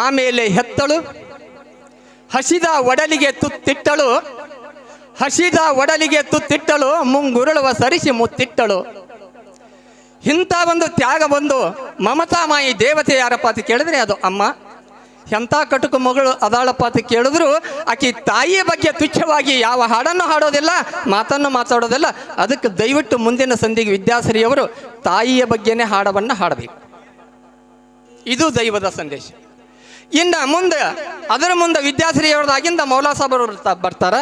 ಆಮೇಲೆ ಹೆತ್ತಳು, ಹಸಿದ ಒಡಲಿಗೆ ತುತ್ತಿಟ್ಟಳು, ಹಸಿದ ಒಡಲಿಗೆ ತುತ್ತಿಟ್ಟಳು, ಮುಂಗುರುಳುವ ಸರಿಸಿ ಮುತ್ತಿಟ್ಟಳು. ಇಂಥ ಒಂದು ತ್ಯಾಗ ಬಂದು ಮಮತಾಮಾಯಿ ದೇವತೆ ಯಾರಪ್ಪ ಅಂತ ಕೇಳಿದ್ರೆ ಅದು ಅಮ್ಮ. ಎಂಥ ಕಟುಕು ಮಗಳು ಅದಾಳಪ್ಪ ಅಂತ ಕೇಳಿದ್ರು ಆಕೆ ತಾಯಿಯ ಬಗ್ಗೆ ತುಚ್ಛವಾಗಿ ಯಾವ ಹಾಡನ್ನು ಹಾಡೋದಿಲ್ಲ, ಮಾತನ್ನು ಮಾತಾಡೋದಿಲ್ಲ. ಅದಕ್ಕೆ ದಯವಿಟ್ಟು ಮುಂದಿನ ಸಂಧಿಗೆ ವಿದ್ಯಾಶ್ರೀಯವರು ತಾಯಿಯ ಬಗ್ಗೆನೇ ಹಾಡವನ್ನು ಹಾಡಬೇಕು. ಇದು ದೈವದ ಸಂದೇಶ. ಇನ್ನು ಮುಂದೆ ಅದರ ಮುಂದೆ ವಿದ್ಯಾಶ್ರೀಯವರದಾಗಿಂದ ಮೌಲಾ ಸಾಬರು ಬರ್ತಾರೆ.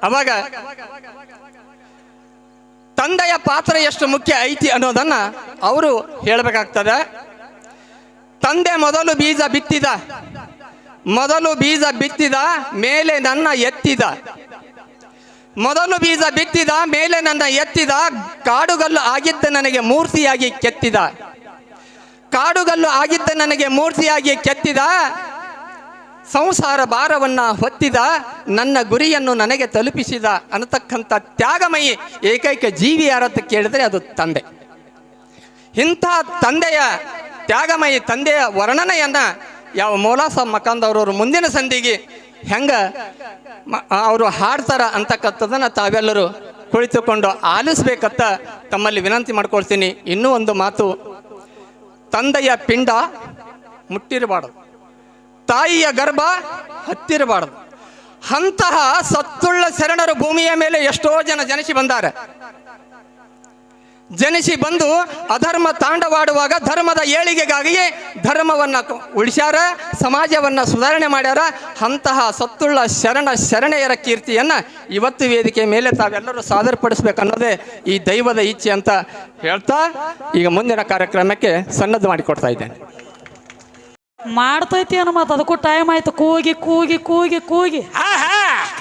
ಅವಾಗ ತಂದೆಯ ಪಾತ್ರ ಎಷ್ಟು ಮುಖ್ಯ ಐತಿ ಅನ್ನೋದನ್ನ ಅವರು ಹೇಳಬೇಕಾಗ್ತದೆ. ತಂದೆ ಮೊದಲು ಬೀಜ ಬಿತ್ತಿದ ಮೇಲೆ ನನ್ನ ಎತ್ತಿದ, ಮೊದಲು ಬೀಜ ಬಿತ್ತಿದ ಮೇಲೆ ನನ್ನ ಎತ್ತಿದ, ಕಾಡುಗಲ್ಲು ಆಗಿದ್ದ ನನಗೆ ಮೂರ್ತಿಯಾಗಿ ಕೆತ್ತಿದ, ಕಾಡುಗಲ್ಲು ಆಗಿದ್ದ ನನಗೆ ಮೂರ್ತಿಯಾಗಿ ಕೆತ್ತಿದ, ಸಂಸಾರ ಭಾರವನ್ನು ಹೊತ್ತಿದ, ನನ್ನ ಗುರಿಯನ್ನು ನನಗೆ ತಲುಪಿಸಿದ ಅನ್ನತಕ್ಕಂಥ ತ್ಯಾಗಮಯಿ ಏಕೈಕ ಜೀವಿ ಯಾರಂತ ಕೇಳಿದ್ರೆ ಅದು ತಂದೆ. ಇಂಥ ತಂದೆಯ ತ್ಯಾಗಮಯಿ ತಂದೆಯ ವರ್ಣನೆಯನ್ನು ಯಾವ ಮೌಲಾ ಸಾಬ್ ಮಕಾಂದವ್ರವರು ಮುಂದಿನ ಸಂಧಿಗೆ ಹೆಂಗೆ ಅವರು ಹಾಡ್ತಾರ ಅಂತಕ್ಕಂಥದ್ದನ್ನು ತಾವೆಲ್ಲರೂ ಕುಳಿತುಕೊಂಡು ಆಲಿಸ್ಬೇಕಂತ ತಮ್ಮಲ್ಲಿ ವಿನಂತಿ ಮಾಡ್ಕೊಳ್ತೀನಿ. ಇನ್ನೂ ಒಂದು ಮಾತು, ತಂದೆಯ ಪಿಂಡ ಮುಟ್ಟಿರಬಾರ್ದು, ತಾಯಿಯ ಗರ್ಭ ಹತ್ತಿರಬಾರ್ದು. ಅಂತಹ ಸತ್ತುಳ್ಳ ಶರಣರು ಭೂಮಿಯ ಮೇಲೆ ಎಷ್ಟೋ ಜನ ಜನಿಸಿ ಬಂದು ಅಧರ್ಮ ತಾಂಡವಾಡುವಾಗ ಧರ್ಮದ ಏಳಿಗೆಗಾಗಿಯೇ ಧರ್ಮವನ್ನು ಉಳಿಸ್ಯಾರ, ಸಮಾಜವನ್ನು ಸುಧಾರಣೆ ಮಾಡ್ಯಾರ. ಅಂತಹ ಸತ್ತುಳ್ಳ ಶರಣೆಯರ ಕೀರ್ತಿಯನ್ನು ಇವತ್ತು ವೇದಿಕೆ ಮೇಲೆ ತಾವೆಲ್ಲರೂ ಸಾದರಪಡಿಸ್ಬೇಕನ್ನೋದೇ ಈ ದೈವದ ಇಚ್ಛೆ ಅಂತ ಹೇಳ್ತಾ ಈಗ ಮುಂದಿನ ಕಾರ್ಯಕ್ರಮಕ್ಕೆ ಸನ್ನದ್ಧ ಮಾಡಿಕೊಡ್ತಾ ಇದ್ದೇನೆ. ಮಾಡ್ತೈತಿ ಅನ್ನೋ ಮಾತು ಅದಕ್ಕೂ ಟೈಮ್ ಆಯ್ತು. ಕೂಗಿ ಕೂಗಿ ಕೂಗಿ ಕೂಗಿ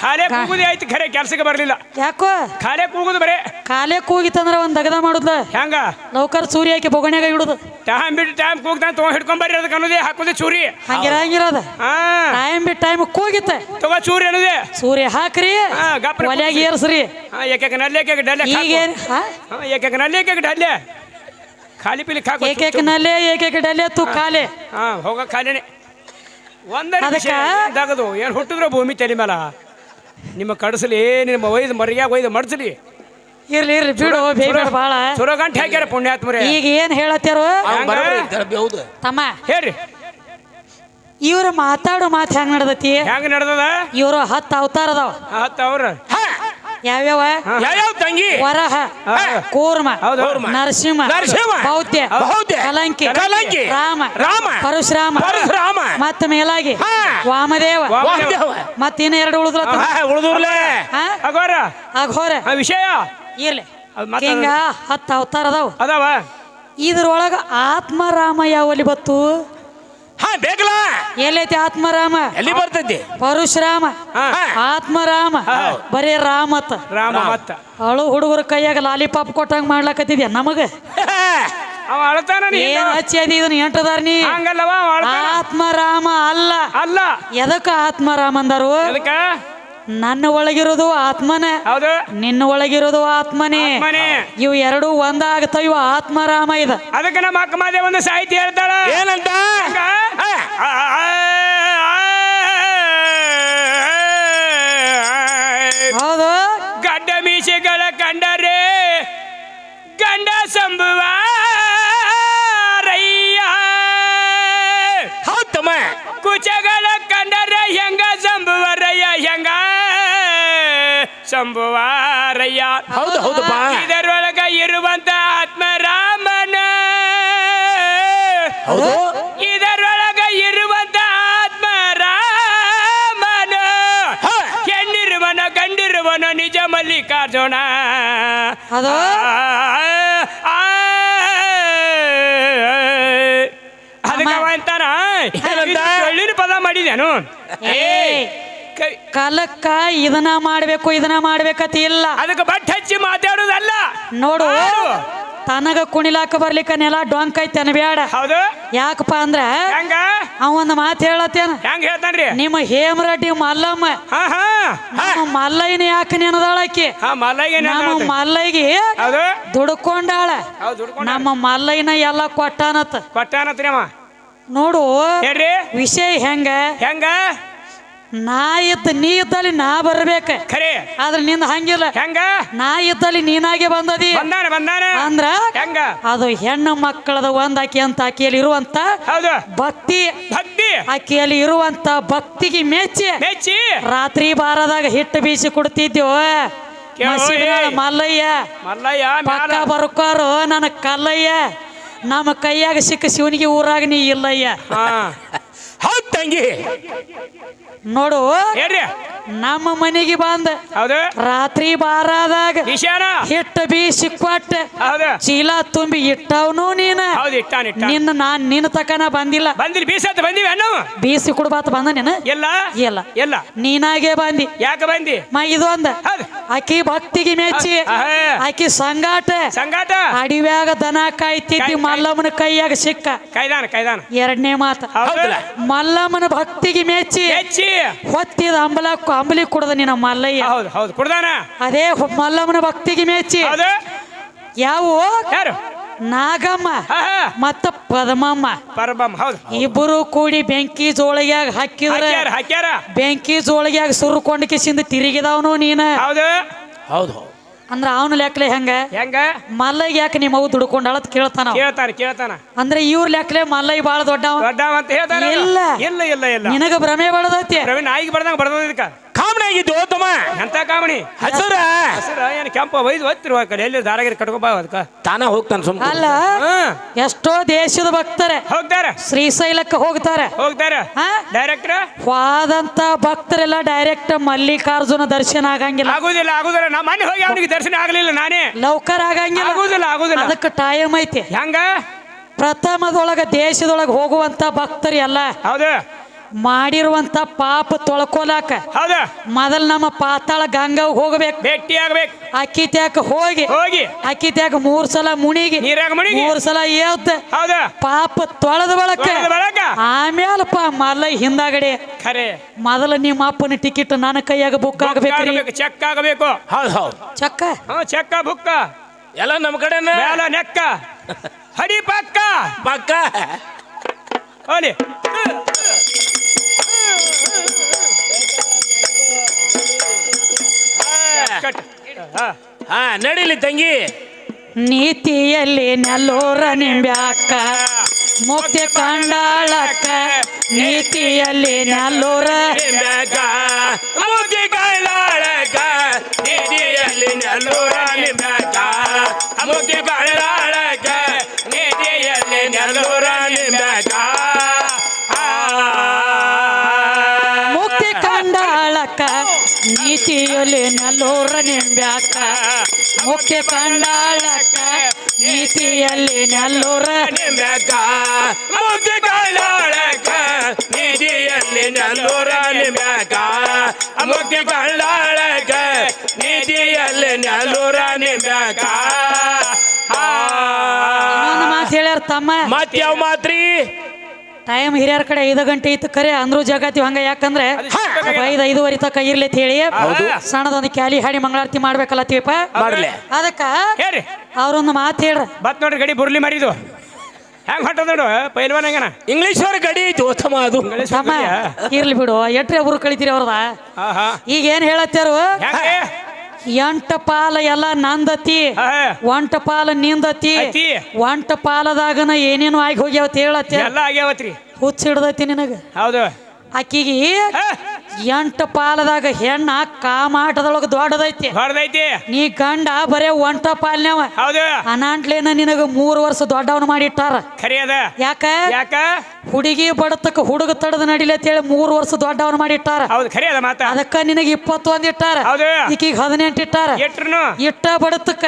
ಖಾಲೆ ಕೂಗುದೇ ಆಯ್ತು, ಖರೆ ಕೆಲ್ಸಕ್ಕೆ ಬರಲಿಲ್ಲ. ಯಾಕೋ ಖಾಲೆ ಕೂಗುದು ಬರೇ ಖಾಲೆ ಕೂಗಿತಂದ್ರ ಒಂದ್ ದಗದ ಮಾಡುದ ಹೆಂಗ ಲೌಕರ್ ಸೂರ್ಯ ಹಾಕಿ ಬೊಗಣ್ಯಾಗ ಇಡುದು. ಟೈಮ್ ಬಿಟ್ಟು ಟೈಮ್ ಕೂಗ್ತಾನೆ ತಗೋ ಹಿಡ್ಕೊಂಡ್ ಬರ್ರಿ ಅದಕ್ಕೆ ಅನ್ನೋದೇ ಹಾಕುದೇ ಚೂರಿ. ಹಂಗಿರಂಗಿರೋದ ಟೈಮ್ ಬಿಟ್ಟು ಟೈಮ್ ಕೂಗಿತ್ತ ತಗೋ ಚೂರಿ ಅನ್ನೋದೇ ಸೂರ್ಯ ಹಾಕ್ರಿ ಒಲ್ಯಾಗ ಏರ್ಸ್ರಿ. ಏಕ ನಲ್ಲಿ ಡಲ್ಲೆ ಈಗೇನ್ ಏಕ ನಲ್ಲಿ ಡಲ್ಲೆ ಖಾಲಿ ಪಿಲಿ ಖಾಕ ಏಕೇಕ ನಲ್ಲೆ ಏಕೇಕ ಡಲ್ಲೆ ತು ಖಾಲಿ ಹೋಗ ಖಾಲಿನೇ ಒಂದಗದು ಏನು ಹುಟ್ಟಿದ್ರು ಭೂಮಿ ತಲೆ ಮೇಲ ನಿಮ್ಮ ಕಡಸಲಿ ನಿಮ್ಮ ಒಯ್ದು ಮರಿಯಾಗ ಒಯ್ದು ಮಡ್ಸಲಿ. ಇರ್ಲಿ ಇರ್ಲಿ ಬಿಡು ಬೇಗ ಬಾಳ ಸುರ ಗಂಟೆ ಹಾಕ್ಯಾರ ಪುಣ್ಯಾತ್ಮರೇ. ಈಗ ಏನ್ ಹೇಳತ್ತಾರೋ ತಮ್ಮ ಹೇಳ್ರಿ, ಇವ್ರ ಮಾತಾಡೋ ಮಾತು ಹೆಂಗ್ ನಡ್ದತಿ? ಹೆಂಗ ನಡ್ದದ? ಇವ್ರು 10 ಅವತಾರ ಅದಾವ. 10 ಅವ್ರ ಯಾವ್ಯಾವ? ತಂಗಿ ವರಹ, ಕೂರ್ಮ, ನರಸಿಂಹ, ಬೌದ್ಧ, ಕಲಂಕಿ, ರಾಮ, ಪರಶುರಾಮ, ಮತ್ತ ಮೇಲಾಗಿ ವಾಮದೇವ, ಮತ್ತ ಇನ್ನ 2 ಉಳಿದ್ರಲ್ಲ ಅಘೋರ ವಿಷಯ ಇರ್ಲಿ. ಹಿಂಗ 10 ಅವತಾರ ಅದಾವ. ಇದ್ರೊಳಗ ಆತ್ಮರಾಮ ಯಾವಲ್ಲಿ ಬತ್ತು? ಎಲ್ಲೈತಿ ಆತ್ಮರಾಮ? ಎಲ್ಲಿ ಬರ್ತೈತಿ? ಪರಶುರಾಮ, ಆತ್ಮರಾಮ, ಬರೇ ರಾಮತ್ತ ಅಳು ಹುಡುಗರ ಕೈಯಾಗ ಲಾಲಿಪಾಪ್ ಕೊಟ್ಟಂಗ ಮಾಡ್ಲಾಕತ್ತಿದ್ಯಾ ನಮಗ? ಏನ್ ಹಚ್ಚಿ ಅದಿ ಇದನ್ನ ಎಂಟದಾರ ನೀ? ಆತ್ಮರಾಮ ಅಲ್ಲ. ಎದಕ್ಕ ಆತ್ಮರಾಮ ಅಂದಾರು? ನನ್ನ ಒಳಗಿರೋದು ಆತ್ಮನೇ, ನಿನ್ನ ಒಳಗಿರೋದು ಆತ್ಮನೇ. ಇವು 2 ಒಂದಾಗ್ತಾವ. ಇವು ಆತ್ಮರಾಮ ಇದೆ. ಅದಕ್ಕೆ ನಮ್ಮ ಅಕ್ಕ ಮಾದೇ ಒಂದು ಸಾಹಿತ್ಯ ಹೇಳ್ತಾಳ. ಏನಂತ? ಹೌದು. ಗಡ್ಡ ಮೀಸೆಗಳ ಕಂಡರೆ ಗಂಡ ಸಂಭುವ ರಯ್ಯ, ಹೌದಮ್ಮ. ಕುಚಗಳ ಕಂಡರೆ ಹೆಂಗ ಸಂಭುವರಯ್ಯ, ಹೆಂಗ ಸಂಭುವಾರಯ್ಯ. ಹೌದು ಹೌದು. ಇದರೊಳಗ ಇರುವಂತ ಆತ್ಮರಾಮನ, ಇದರೊಳಗ ಇರುವಂತ ಆತ್ಮರಾಮನ, ಹೆಣ್ಣಿರುವನ ಗಂಡಿರುವನ ನಿಜ ಮಲ್ಲಿಕಾರ್ಜುನ. ಅದಕ್ಕೆ ಅಂತಾನ ಒಳ್ಳಿನ ಪದ ಮಾಡಿದೇನು? ಕಾಲಕ್ಕ ಇದನ್ನ ಮಾಡ್ಬೇಕಂತ ಇಲ್ಲ. ಅದಕ್ಕೆ ಬಟ್ ಹಚ್ಚಿ ಮಾತಾಡೋದಲ್ಲ. ನೋಡು, ತನಗ ಕುಣಿಲಾಕ ಬರ್ಲಿಕ್ಕ ನೆಲ ಡೊಂಕ್ ಐತೆ ಅನ್ಬೇಡ. ಹೌದು. ಯಾಕಪ್ಪ ಅಂದ್ರ ಅವೊಂದು ಮಾತು ಹೇಳತ್ತೇನ. ಹೆಂಗ ಹೇಳ್ತಾನ್ರಿ? ನಿಮ್ಮ ಹೇಮರೆಡ್ಡಿ ಮಲ್ಲಮ್ಮ, ನಮ್ಮ ಮಲ್ಲಯ್ಯನ ಯಾಕೆ ನೆನದಾಳಕ್ಕಿ? ನಮ್ಮ ಮಲ್ಲಯ್ಯಗೆ ದುಡ್ಕೊಂಡಾಳ. ನಮ್ಮ ಮಲ್ಲಯ್ಯನ ಎಲ್ಲ ಕೊಟ್ಟಾನತ್ತ. ನೋಡು ಹೇಳ್ರಿ ವಿಷಯ ಹೆಂಗ ಹೆಂಗ ನಾ ಇದ್ದ ನೀ ಇದ್ದಲ್ಲಿ ನಾ ಬರ್ಬೇಕ ಖರೆ ಆದ್ರೆ ನಿಂದ ಹಂಗಿಲ್ಲ ಹೆಂಗ ನಾ ಇದ್ದಲ್ಲಿ ನೀನಾಗೆ ಬಂದದಿ ಬಂದಾನ ಅಂದ್ರ ಹೆಂಗ ಅದು ಹೆಣ್ಣು ಮಕ್ಕಳದ ಒಂದ್ ಆಕಿ ಅಂತ ಆಕೆಯಲ್ಲಿ ಇರುವಂತ ಹೌದು ಭಕ್ತಿ ಭಕ್ತಿ ಆಕೆಯಲ್ಲಿ ಇರುವಂತ ಭಕ್ತಿಗೆ ಮೆಚ್ಚಿ ಮೆಚ್ಚಿ ರಾತ್ರಿ ಬಾರದಾಗ ಹಿಟ್ಟು ಬೀಸಿ ಕೊಡ್ತಿದ್ಯೋ ಮಲ್ಲಯ್ಯ ಮಲ್ಲಯ್ಯ ಪಕ್ಕ ಬರ್ಕೋರು ನನ್ನ ಕಲ್ಲಯ್ಯ ನಮ್ಮ ಕೈಯಾಗ ಸಿಕ್ಕ ಶಿವನಿಗೆ ಊರಾಗ ನೀ ಇಲ್ಲಯ್ಯ ಹೌದ್ ತಂಗಿ ನೋಡು ಹೇಳ್ರಿ ನಮ್ಮ ಮನೆಗೆ ಬಂದ ಹೌದು ರಾತ್ರಿ ಬಾರಾದಾಗ ಈಶಾನ ಹಿಟ್ಟು ಬೀಸಿ ಕೊಟ್ಟ ಹೌದು ಚೀಲ ತುಂಬಿ ಇಟ್ಟವನು ನೀನ ಹೌದು ಇಟ್ಟಾನ ನಿನ್ನ ತಕನ ಬಂದಿಲ್ಲ ಬಂದಿಲ್ಲ ಬೀಸತ್ ಬಂದಿವಿ ಅಣ್ಣ ಬೀಸಿ ಕುಡ್ಬಾತ ಬಂದ ನೀನು ಎಲ್ಲ ಇಲ್ಲ ಎಲ್ಲ ನೀನಾಗೆ ಬಂದಿ ಯಾಕೆ ಬಂದಿ ಇದು ಅಂದ ಹೌದು ಆಕಿ ಭಕ್ತಿಗೆ ಮೆಚ್ಚಿ ಆಕಿ ಸಂಗಾಟ ಸಂಗಾಟ ಅಡಿವ್ಯಾಗ ದನ ಕಾಯ್ತಿದ್ದಿ ಮಲ್ಲಮ್ಮನ ಕೈಯಾಗ ಸಿಕ್ಕ ಕೈದಾನ ಎರಡನೇ ಮಾತ ಮಲ್ಲಮ್ಮನ ಭಕ್ತಿಗೆ ಮೆಚ್ಚಿ ಹೊತ್ತಿದ ಅಂಬಲಿ ಕುಡ್ದ ನಿನ್ನ ಮಲ್ಲಯ್ಯ ಹೌದು ಕುಡ್ದಾನ ಅದೇ ಮಲ್ಲಮ್ಮನ ಭಕ್ತಿಗೆ ಮೆಚ್ಚಿ ಯಾವ ಯಾರು ನಾಗಮ್ಮ ಮತ್ತ ಪದ್ಮಮ್ಮ ಹೌದು ಇಬ್ಬರು ಕೂಡಿ ಬೆಂಕಿ ಜೋಳಿಗ್ಯಾಗ ಹಾಕ್ಯಾರ ಬೆಂಕಿ ಜೋಳಿಗ್ಯಾಗ ಸುರ್ಕೊಂಡ್ ಕಿಸಿಂದ ತಿರುಗಿದವನು ನೀನ ಹೌದು ಹೌದು ಅಂದ್ರ ಅವನ ಲೆಕ್ಕಲೆ ಹೆಂಗ ಮಲ್ಲಯ್ಯ ಯಾಕೆ ನಿಮ್ಮ ಅವು ದುಡ್ಕೊಂಡ್ ಅಳತ್ ಕೇಳ್ತಾನ ಅಂದ್ರೆ ಇವ್ರ ಲೆಕ್ಕಲೆ ಮಲ್ಲಯ್ಯ ಬಾಳ ದೊಡ್ಡವ ಅಂತ ಹೇಳ್ತಾರ ಇಲ್ಲ ನಿನಗ ಭ್ರಮೆ ಬಡದೈತಿ ನಾಯಿಗೆ ಬರ್ದಂಗ ಕಾಮಣಿ ಆಗಿದ್ದು ತಮ್ಮ ಎಂತ ಕಾಮಣಿ ಹಸರ ಏನು ಕೆಂಪ ವೈದ್ ಒತ್ತಿರುವ ಕಡೆ ಎಲ್ಲಿ ದಾರಾಗಿರಿ ಕಟ್ಕೊಬಾ ಅದಕ್ಕ ತಾನ ಹೋಗ್ತಾನ ಸುಮ್ಮ ಅಲ್ಲ ಎಷ್ಟೋ ದೇಶದ ಭಕ್ತರೆ ಹೋಗ್ತಾರ ಶ್ರೀಶೈಲಕ್ಕೆ ಹೋಗ್ತಾರ ಡೈರೆಕ್ಟರ್ ವಾದಂತ ಭಕ್ತರೆಲ್ಲ ಡೈರೆಕ್ಟ್ ಮಲ್ಲಿಕಾರ್ಜುನ ದರ್ಶನ ಆಗಂಗಿಲ್ಲ ಆಗುದಿಲ್ಲ ನಾ ಮನೆ ಹೋಗಿ ಅವನಿಗೆ ದರ್ಶನ ಆಗ್ಲಿಲ್ಲ ನಾನೇ ಲೌಕರ್ ಆಗಂಗಿಲ್ಲ ಆಗುದಿಲ್ಲ ಅದಕ್ಕೆ ಟೈಮ್ ಐತಿ ಹೆಂಗ ಪ್ರಥಮದೊಳಗ ದೇಶದೊಳಗ ಹೋಗುವಂತ ಭಕ್ತರಿ ಅಲ್ಲ ಹೌದು ಮಾಡಿರುವಂತ ಪಾಪ ತೊಳ್ಕೊಲಾಕ ಹೌದ ಮೊದಲ್ ನಮ್ಮ ಪಾತಾಳ ಗಂಗಾ ಹೋಗ್ಬೇಕು ಭೇಟಿ ಆಗ್ಬೇಕು ಅಕ್ಕಿ ತ್ಯಾಕ ಹೋಗಿ ಅಕ್ಕಿ ತ್ಯಾಕ 3 ಸಲ ಮುಣಿಗಿ 3 ಸಲ ಏವ್ದ ಹೌದ ಪಾಪ ತೊಳೆದ ಬಳಕ ಆಮೇಲಪ್ಪ ಮಲ್ಲೈ ಹಿಂದಾಗಡೆ ಖರೆ ಮೊದಲ ನಿಮ್ಮ ಅಪ್ಪನ ಟಿಕೆಟ್ ನನ್ನ ಕೈಯಾಗ ಬುಕ್ ಆಗ್ಬೇಕ್ರಿ ಚೆಕ್ ಆಗಬೇಕು ಹೌದು ಚೆಕ್ಕ ಬುಕ್ಕ ಎಲ್ಲ ನಮ್ಮ ಕಡೆನ ನೆಕ್ಕ ಹಡಿ ಪಕ್ಕ ಹೋಲಿ ನಡೀಲಿ ತಂಗಿ ನೀತಿಯಲ್ಲಿ ನೆಲ್ಲೂರ ನಿಂಬ್ಯಾಕ ಮುಕ್ತಿ ಕಂಡಾಳಕ್ಕ ನೀತಿಯಲ್ಲಿ ನೆಲ್ಲೂರ ನಿಂಬ್ಯಾಕ ಮುಕ್ತಿ ಕಂಡಾಳಕ್ಕ ನೀತಿಯಲ್ಲಿ ನೆಲ್ಲೂರ ನಿಂಬ್ಯಾಕ ಮುಕ್ತಿ ಕಂಡಾಳಕ್ಕ ನೀತಿಯಲ್ಲಿ ನೆಲ್ಲೂರ ನಿಂಬ್ಯಾಕ ಮುಕ್ತಿ ಕಂಡಾಳಕ್ಕ ನೀತಿಯಲ್ಲಿ ನೆಲ್ಲೂರ ನಿಂಬ್ಯಾಕ ಮುಖ್ಯ ಕಂಡಾಳಕ್ಕ ನೀತಿಯಲ್ಲಿ ನೆಲ್ಲೂರ ನಿಂಬ್ಯಾಕ ಮುಕ್ತಿ ಕಂಡಾಳಕ್ಕ ನೀತಿಯಲ್ಲಿ ನೆಲ್ಲೂರ ನಿಂಬ್ಯಾಕ ಮುಕ್ತಿ ಕಂಡಾಳಕ್ಕ ನೀತಿಯಲ್ಲಿ ನೆಲ್ಲೂರ ನಿಂಬ್ಯಾಕ ಮಾತು ಹೇಳ್ಯಾರ ತಮ್ಮ ಮತ್ ಯಾವ ಮಾತ್ರಿ ಟೈಮ್ ಹಿರಿಯರ ಕಡೆ 5 ಗಂಟೆ ಇತ್ತು ಕರೆ ಅಂದ್ರು ಜಗತ್ತಿ ಹಂಗ ಯಾಕಂದ್ರೆ 5:05 ತಕ ಇರ್ಲಿ ಅಂತ ಹೇಳಿ ಸಣ್ಣದೊಂದು ಕ್ಯಾಲಿ ಹಾಡಿ ಮಂಗಳಾರತಿ ಮಾಡ್ಬೇಕಲ್ಲತ್ತೀವಪ್ಪ ಅದಕ್ಕ ಅವ್ರೊಂದು ಮಾತು ಹೇಳ್ರ ಬತ್ ನೋಡ್ರಿ ಗಡಿ ಬುರ್ಲಿ ಮಾರಿದು ಹೆಂಗ್ ಹೊಟ್ಟದ ನೋಡು ಪೈಲ್ವಾನ್ ಹೆಂಗನ ಇಂಗ್ಲಿಷ್ ಅವ್ರ ಗಡಿ ಐತಿ ಓತಮ್ಮ ಅದು ಇರ್ಲಿ ಬಿಡು ಎಟ್ರಿ ಒಬ್ರು ಕಳಿತೀರಿ ಅವ್ರದ ಈಗ ಏನ್ ಹೇಳತ್ತಾರು 8 ಪಾಲ ಎಲ್ಲ ನಂದತಿ 1 ಪಾಲ ನಿಂದತಿ 1 ಪಾಲದಾಗನ ಏನೇನು ಆಗಿ ಹೋಗ್ಯಾವತ್ ಹೇಳತ್ತ ಎಲ್ಲ ಆಗ್ಯಾವತ್ರಿ ಹುಚ್ಚ ಹಿಡ್ದೈತಿ ನಿನಗ ಹೌದು ಆಕಿಗೆ 8 ಪಾಲದಾಗ ಹೆಣ್ಣ ಕಾಮಾಟದೊಳಗ ದೊಡ್ಡದೈತಿ ನೀ ಗಂಡ ಬರೇ 1 ಪಾಲ್ನವ ಅನಾಂಟ್ಲೇನ ನಿನಗ 3 ವರ್ಷ ದೊಡ್ಡವನ್ ಮಾಡಿಟ್ಟಾರ ಯಾಕ ಹುಡುಗಿ ಬಡತಕ್ಕ ಹುಡುಗ ತಡದ ನಡಿಲಿ ಅಂತ ಹೇಳಿ 3 ವರ್ಷ ದೊಡ್ಡವನ್ ಮಾಡಿಟ್ಟಾರ ಅದಕ್ಕ ನಿನಗ 21 ಇಟ್ಟಾರ ಈಕಿಗೆ 18 ಇಟ್ಟಾರ ಇಟ್ಟ ಬಡತಕ್ಕ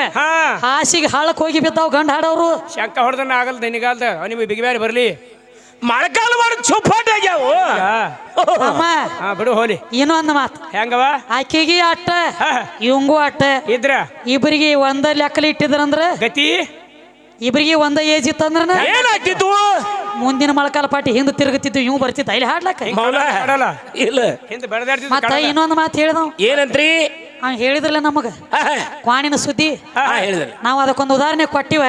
ಹಾಸಿಗೆ ಹಾಳಕ್ ಹೋಗಿ ಬಿದ್ದಾವ್ ಗಂಡ ಹಾಡವ್ರು ಶಂಕ ಹೊಡೆದನ್ನ ಆಗಲ್ಲ ನಿನಗಾಲ್ದ ನಿಮಗೆ ಬಿಗಿಬ್ಯಾರಿ ಬರ್ಲಿ ಮಳೆಗಾಲ ಮಾಡಿ ಚುಪ್ಪಾಟ ಆಗ್ಯಾವು ಬಿಡು ಹೋಲಿ ಇನ್ನೊಂದು ಮಾತು ಹೆಂಗವ ಆಕೆಗೆ ಅಟ್ಟ ಇವಂಗೂ ಅಟ್ಟ ಇದ್ರ ಇಬ್ಬರಿಗೆ ಒಂದ ಲೆಕ್ಕಲಿ ಇಟ್ಟಿದ್ರಂದ್ರ ಗತಿ ಇಬ್ಬರಿಗೆ ಒಂದ ಏಜ್ ಇತ್ತಂದ್ರ ಏನಾಗ್ತಿತ್ತು ಮುಂದಿನ ಮಳೆಕಾಲ ಪಾಟಿ ಹಿಂದೆ ತಿರುಗುತ್ತಿದ್ದು ಇವ್ ಬರ್ತಿದ್ದ ಇಲ್ಲಿ ಹಾಡ್ಲಕ್ಕ ಇಲ್ಲ ಮತ್ತ ಇನ್ನೊಂದು ಮಾತು ಹೇಳಿದವ್ ಏನಂತ್ರಿ ಹೇಳಿದ್ರಲ್ಲ ನಮಗ ಕ್ವಾಣಿನ ಸುದ್ದಿ ಹೇಳಿದ್ರಿ ನಾವು ಅದಕ್ಕೊಂದು ಉದಾಹರಣೆ ಕೊಟ್ಟಿವ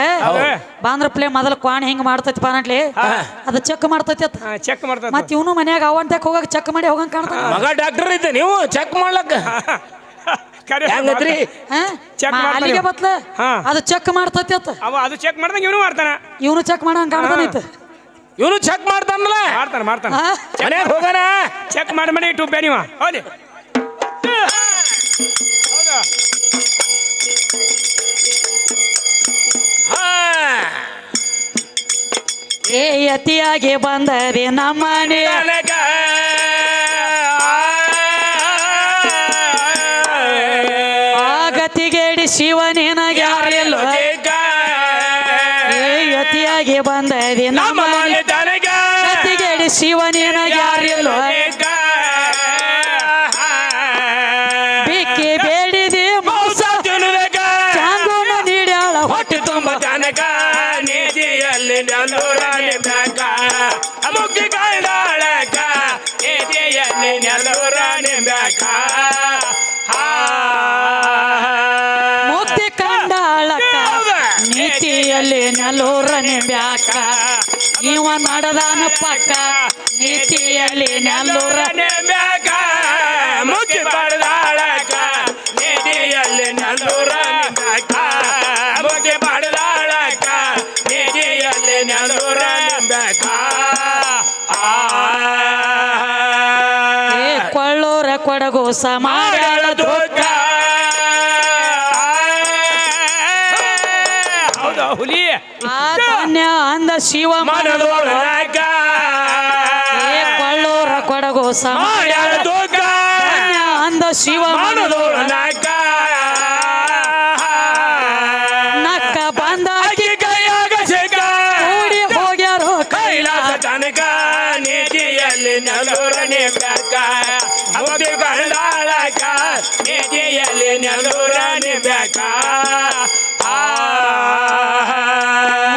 ಬಾಂದ್ರ ಪ್ಲೇ ಮೊದಲ ಕ್ವಾಣಿ ಹಿಂಗ್ ಮಾಡ್ತೈತಿ ಪಾನಟ್ಲಿ ಅದ ಚೆಕ್ ಮಾಡ್ತೈತಿ ಅತ್ತ ಚೆಕ್ ಮಾಡ್ತಾರೆ ಮತ್ ಇವನು ಮನ್ಯಾಗ ಅವಂತಕ್ ಹೋಗಕ್ ಚೆಕ್ ಮಾಡಿ ಹೋಗಂಗ್ ಕಾಣ್ತಾನ ಮಗ ಡಾಕ್ಟರ್ ಇದ್ದೆ ನೀವು ಚೆಕ್ ಮಾಡ್ಲಕ್ಕ ಹೆಂಗತ್ರಿ ಚೆಕ್ ಅಲ್ಲಿಗೆ ಬತ್ಲ ಹಾ. ಅದು ಚೆಕ್ ಮಾಡ್ತೈತಿ ಅತ್ತ ಅವ ಅದು ಚೆಕ್ ಮಾಡ್ದಂಗ ಇವನು ಮಾಡ್ತಾನ ಇವನು ಚೆಕ್ ಮಾಡಂಗ್ ಕಾಣ್ತಾನೈತ ಇವನು ಚೆಕ್ ಮಾಡ್ತಾನಲ್ಲ ಮಾಡ್ತಾನ ಮನೆಗೆ ಹೋಗೋಣ ಚೆಕ್ ಮಾಡಿ ಇಟ್ಟು ಬೇನಿವ ಹೌದಿ ಹೌದಾ ಹಾ ಏ ಅತಿಯಾಗಿ ಬಂದದೆ ನಮ್ಮನೆ ನನಗ ಆಗತಿಗೇಡಿ ಶಿವನೇನಾಗ್ಯಾರಿಲ್ಲ ಏ ಅತಿಯಾಗಿ ಬಂದದೆ ನಮ್ಮನೆ ತನಗ ಗತಿಗೇಡಿ ಶಿವನೇನಾಗ್ಯಾರಿಲ್ಲ ಬಿಕ್ಕಿ ಬೇಡಿದೆ ಮೋಸ ಚಾಂಗುನ ನೀಡ್ಯಾಳ ಹೊಟ್ಟೆ ತುಂಬ ತನಕ ನಿಧಿಯಲ್ಲಿ ನೆಲ್ಲೂರಾಣಿ ಬ್ಯಾಕ ಮುಗ್ಗಿ ಕಾಯ್ದಾಳಕ ನಿಧಿಯಲ್ಲಿ ನೆಲ್ಲೂರಾಣಿ ಬ್ಯಾಕ ಮುಕ್ತಿ ಕಂಡಾಳಕ ನೀತಿಯಲ್ಲಿ ನೆಲ್ಲೂರನೆ ಬ್ಯಾಕ ಇವ ನಡೆದಾನ ಪಕ್ಕ ನೀತಿಯಲ್ಲಿ ನೆಲ್ಲೂರನೆ ಬ್ಯಾಕ ಮುಗ್ಗಿ ಪಡೆದಾಳಕ ನಿಧಿಯಲ್ಲಿ ನೆಲ್ಲೂರಾಣಿ ಬ್ಯಾಕ ಮುಗ್ಗಿ ಪಡೆದಾಳಕ ನಿಧಿಯಲ್ಲಿ ನೆಲ್ಲೂರಾಣಿ ಬ್ಯಾಕ ಏ ಕೊಳ್ಳೂರ ಕೊಡಗು ಸಮಾಡ ದುಃಖ ಹೌದಾ ಹುಲಿ ಆ ಧಾನ್ಯ ಅಂದ ಶಿವ ಮನದೊಳಗ ಏ ಕೊಳ್ಳೂರ ಕೊಡಗು ಸಮಾಡ ದುಃಖ ಧಾನ್ಯ ಅಂದ ಶಿವ ಮನದೊಳಗ ನಕ್ಕ ಬಂದ ಕೈಯಾಗ ಸಿಗ ಕೂಡಿ ಹೋಗ್ಯಾರೋ ಕೈಲಾಸ ತನಕ ನಿಧಿಯಲ್ಲಿ ನೆಲ್ಲೂರನೆ ಬ್ಯಾಕ ಮುಗ್ಗಿ ಕಂಡಾಳಕ ನಿಧಿಯಲ್ಲಿ ನೆಲ್ಲೂರನೆ ಬ್ಯಾಕ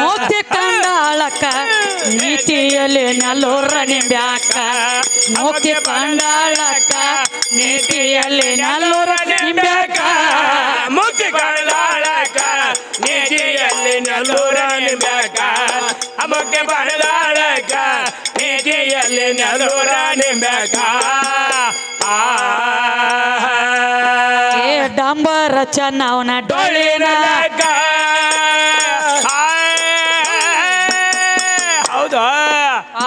ಮುಕ್ತಿ ಕಂಡಾಳಕ ನೀತಿಯಲ್ಲಿ ನೆಲ್ಲೂರನೆ ಬ್ಯಾಕ ಮುಕ್ತಿ ಕಂಡಾಳಕ ನೀತಿಯಲ್ಲಿ ನೆಲ್ಲೂರನೆ ಬ್ಯಾಕ ಮುಗ್ಗಿ ಕಂಡಾಳಕ ನಿಧಿಯಲ್ಲಿ ನೆಲ್ಲೂರನೆ ಬ್ಯಾಕ ಮುಗ್ಗಿ ಪಡೆದಾಳಕ ನಿಧಿಯಲ್ಲಿ ನೆಲ್ಲೂರನೆ ಬ್ಯಾಕ ಏ ಡಂಬರ ಚೆನ್ನವನ ಡೊಳ್ಳಿನ ಹೌದಾ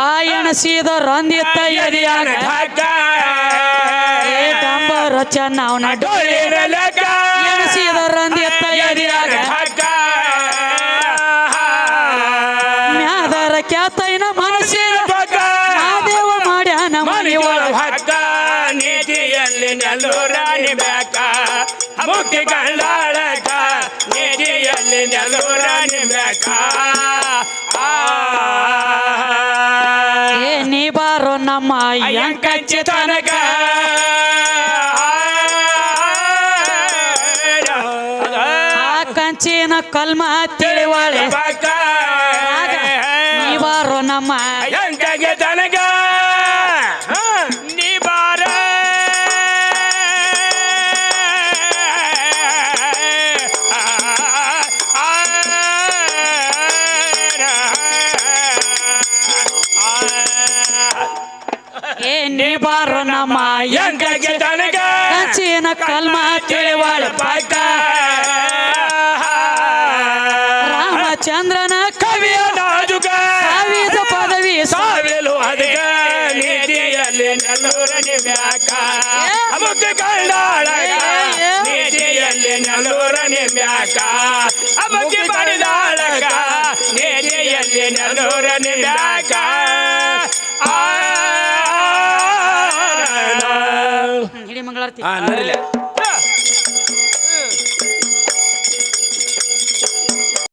ಆಯಣಸಿದ ರಂದಿತ್ತ ಎದಿಯಾಗ ಏ ಡಂಬರ ಚೆನ್ನವನ ಎಣಸಿದ ರಂದಿತ್ತ ಎದಿಯಾಗ ಮ್ಯಾದರ ಕ್ಯಾತೈನ ಮನಸ್ಸಿನ ಮಾದೇವ ಮಾಡ್ಯಾನ ಮನಿ ಒಳಗ ನಿಧಿಯಲ್ಲಿ ನೆಲ್ಲೂರಾಣಿ ಬ್ಯಾಕ ಮುಖ್ಯ ಕಂಡಾಳಕ ನಿಧಿಯಲ್ಲಿ ನೆಲ್ಲೂರಾಣಿ ಬ್ಯಾಕ ಏ ನೀ ಬಾರೋ ನಮ್ಮ ಯಂಕಂಚಿ ತನಕ ಆ ಕಂಚಿನ ಕಲ್ಮ ತಿಳಿವಾಳೆ ನೀ ಬಾರೋ ನಮ್ಮ ಯಂಕಗೆ ತನಕ ನೀ ಬಾರ ಏ ನೀ ಬಾರೋ ನಮ್ಮ ಯಂಕಗೆ ತನಕ ಕಂಚಿನ ಕಲ್ಮ ತಿಳಿವಾಳೆ ಪಾಕ ರಾಮಚಂದ್ರನ ಕವಿಯ ನಾಜುಕ ಸಾವಿದ ಪದವಿ ಸಾವಿಲು ಅದಕ ನಿಧಿಯಲ್ಲಿ ನೆಲ್ಲೂರನೆ ಬ್ಯಾಕ ಮುಖ್ಯ ಕಂಡಾಳಕ ನಿಧಿಯಲ್ಲಿ ನೆಲ್ಲೂರನೆ ಬ್ಯಾಕ ಮುಖ್ಯ ಪಡೆದಾಳಕ ನಿಧಿಯಲ್ಲಿ ನೆಲ್ಲೂರನೆ ಬ್ಯಾಕ ಹಿಡಿ ಮಂಗಳಾರತಿ ನಡಿಲೆ